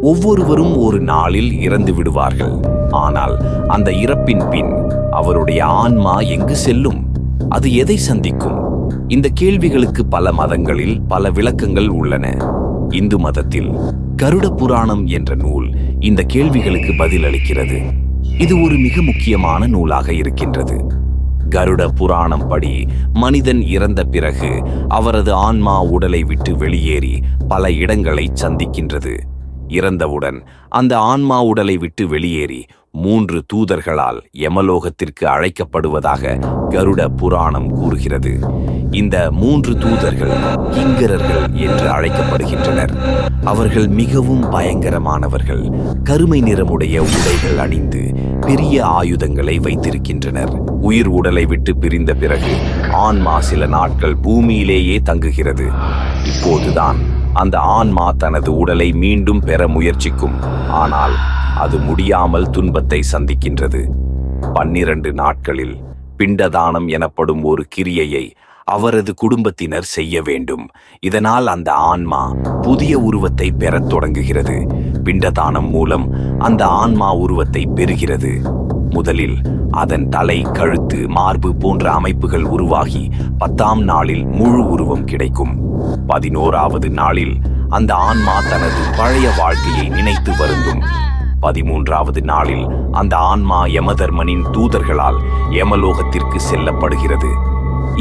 ஒவ்வொருவரும் ஒரு நாளில் இறந்து விடுவார்கள். ஆனால் அந்த இறப்பின் பின் அவருடைய ஆன்மா எங்கு செல்லும்? அது எதை சந்திக்கும்? இந்த கேள்விகளுக்கு பல மதங்களில் பல விளக்கங்கள் உள்ளன. இந்து மதத்தில் கருட புராணம் என்ற நூல் இந்த கேள்விகளுக்கு பதில் அளிக்கிறது. இது ஒரு மிக முக்கியமான நூலாக இருக்கின்றது. கருட புராணம் படி மனிதன் இறந்த பிறகு அவரது ஆன்மா உடலை விட்டு வெளியேறி பல இடங்களை சந்திக்கின்றது. இறந்தவுடன் அந்த ஆன்மா உடலை விட்டு வெளியேறி 3 தூதர்களால் யமலோகத்திற்கு அழைக்கப்படுவதாக கருட புராணம் கூறுகிறது. இந்த 3 தூதர்கள் கிங்கரர்கள் என்று அழைக்கப்படுகின்றனர். அவர்கள் மிகவும் பயங்கரமானவர்கள். கருமை நிறமுடைய உடைகள் அணிந்து பெரிய ஆயுதங்களை வைத்திருக்கின்றனர். உயிர் உடலை விட்டு பிரிந்த பிறகு ஆன்மா சில நாட்கள் பூமியிலேயே தங்குகிறது. இப்போதுதான் அந்த ஆன்மா தனது உடலை மீண்டும் பெற முயற்சிக்கும். ஆனால் அது முடியாமல் துன்பத்தை சந்திக்கின்றது. 12 நாட்களில் பிண்டதானம் எனப்படும் ஒரு கிரியையை அவரது குடும்பத்தினர் செய்ய வேண்டும். இதனால் அந்த ஆன்மா புதிய உருவத்தை பெறத் தொடங்குகிறது. பிண்டதானம் மூலம் அந்த ஆன்மா உருவத்தை பெறுகிறது. முதலில் அதன் தலை, கழுத்து, மார்பு போன்ற அமைப்புகள் உருவாகி 10ஆம் நாளில் முழு உருவம் கிடைக்கும். 11ஆவது நாளில் அந்த ஆன்மா தனது பழைய வாழ்க்கையை நினைத்து வருந்தும். 13ஆவது நாளில் அந்த ஆன்மா யமதர்மனின் தூதர்களால் யமலோகத்திற்கு செல்லப்படுகிறது.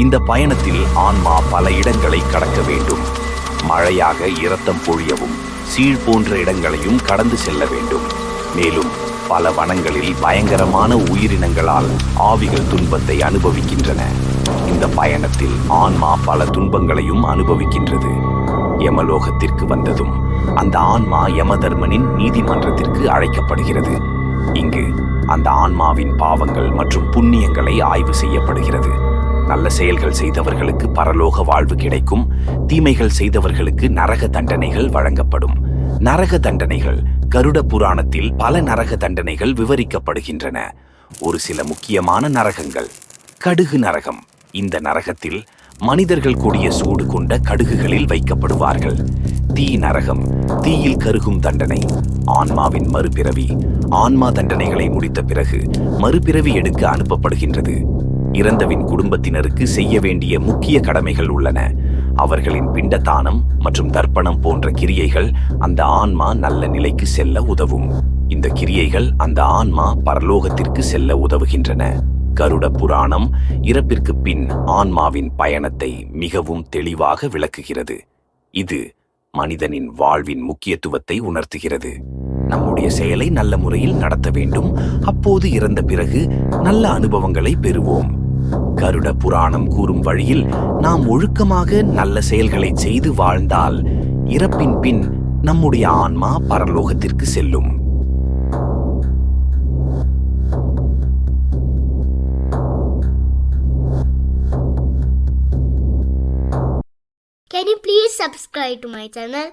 இந்த பயணத்தில் ஆன்மா பல இடங்களை கடக்க வேண்டும். மழையாக இரத்தம் பொழியவும் சீழ் போன்ற இடங்களையும் கடந்து செல்ல வேண்டும். மேலும் பல வனங்களில் பயங்கரமான உயிரினங்களால் ஆவிகள் துன்பத்தை அனுபவிக்கின்றன. இந்த பயணத்தில் ஆன்மா பல துன்பங்களையும் அனுபவிக்கின்றது. யமலோகத்திற்கு வந்ததும் அந்த ஆன்மா யமதர்மனின் நீதிமன்றத்திற்கு அழைக்கப்படுகிறது. இங்கு அந்த ஆன்மாவின் பாவங்கள் மற்றும் புண்ணியங்களை ஆய்வு செய்யப்படுகிறது. நல்ல செயல்கள் செய்தவர்களுக்கு பரலோக வாழ்வு கிடைக்கும். தீமைகள் செய்தவர்களுக்கு நரக தண்டனைகள் வழங்கப்படும். நரக தண்டனைகள் கருட புராணத்தில் பல நரக தண்டனைகள் விவரிக்கப்படுகின்றன. ஒரு சில முக்கியமான நரகங்கள். கடுகு நரகம். இந்த நரகத்தில் மனிதர்கள் கூடிய சூடு கொண்ட கடுகுகளில் வைக்கப்படுவார்கள். தீ நரகம். தீயில் கருகும் தண்டனை. ஆன்மாவின் மறுபிறவி. ஆன்மா தண்டனைகளை முடித்த பிறகு மறுபிறவி எடுக்க அனுப்பப்படுகின்றது. இறந்தவின் குடும்பத்தினருக்கு செய்ய வேண்டிய முக்கிய கடமைகள் உள்ளன. அவர்களின் பிண்டதானம் மற்றும் தர்ப்பணம் போன்ற கிரியைகள் அந்த ஆன்மா நல்ல நிலைக்கு செல்ல உதவும். இந்த கிரியைகள் அந்த ஆன்மா பரலோகத்திற்கு செல்ல உதவுகின்றன. கருட புராணம் இறப்பிற்கு பின் ஆன்மாவின் பயணத்தை மிகவும் தெளிவாக விளக்குகிறது. இது மனிதனின் வாழ்வின் முக்கியத்துவத்தை உணர்த்துகிறது. நம்முடைய செயலை நல்ல முறையில் நடத்த வேண்டும். அப்போது இறந்த பிறகு நல்ல அனுபவங்களை பெறுவோம். கருட புராணம் கூறும் வழியில் நாம் ஒழுக்கமாக நல்ல செயல்களை செய்து வாழ்ந்தால் இறப்பின் பின் நம்முடைய ஆன்மா பரலோகத்திற்கு செல்லும். Can you please subscribe to my channel?